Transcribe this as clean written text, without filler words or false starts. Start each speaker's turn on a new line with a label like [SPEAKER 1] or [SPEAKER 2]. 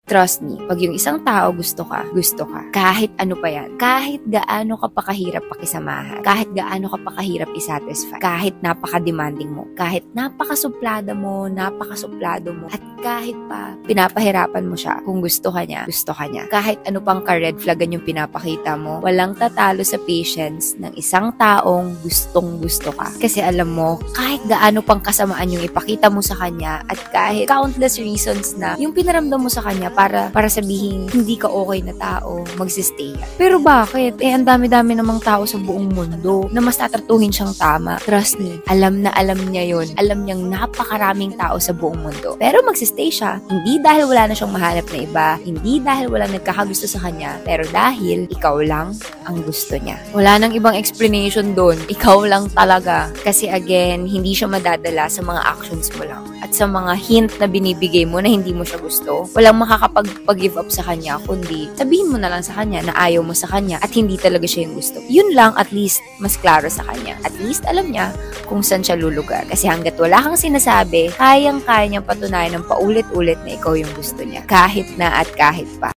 [SPEAKER 1] Trust me, pag yung isang tao gusto ka. Kahit ano pa yan. Kahit gaano ka pa kahirap pakisamahan. Kahit gaano ka pa kahirap isatisfy. Kahit napaka-demanding mo. Kahit napakasuplado mo. At kahit pa pinapahirapan mo siya, kung gusto ka niya. Kahit ano pang ka-red flagan yung pinapakita mo, walang tatalo sa patience ng isang taong gustong-gusto ka. Kasi alam mo, kahit gaano pang kasamaan yung ipakita mo sa kanya at kahit countless reasons na yung pinaramdam mo sa kanya para sabihin hindi ka okay na tao, magsistay yan. Pero bakit? Ang dami-dami namang tao sa buong mundo na mas tatratuhin siyang tama. Trust me, alam na alam niya yun. Alam niyang napakaraming tao sa buong mundo. Pero magsistay siya. Hindi dahil wala na siyang mahanap na iba. Hindi dahil wala nagkakagusto sa kanya. Pero dahil ikaw lang ang gusto niya. Wala nang ibang explanation doon. Ikaw lang talaga. Kasi again, hindi siya madadala sa mga actions mo lang. At sa mga hint na binibigay mo na hindi mo siya gusto. Walang makakapag-give up sa kanya, kundi sabihin mo na lang sa kanya na ayaw mo sa kanya at hindi talaga siya yung gusto. Yun lang, at least, mas klaro sa kanya. At least, alam niya kung saan siya lulugar. Kasi hanggat wala kang sinasabi, kayang-kaya niyang patunayan ng paulit-ulit na ikaw yung gusto niya. Kahit na at kahit pa.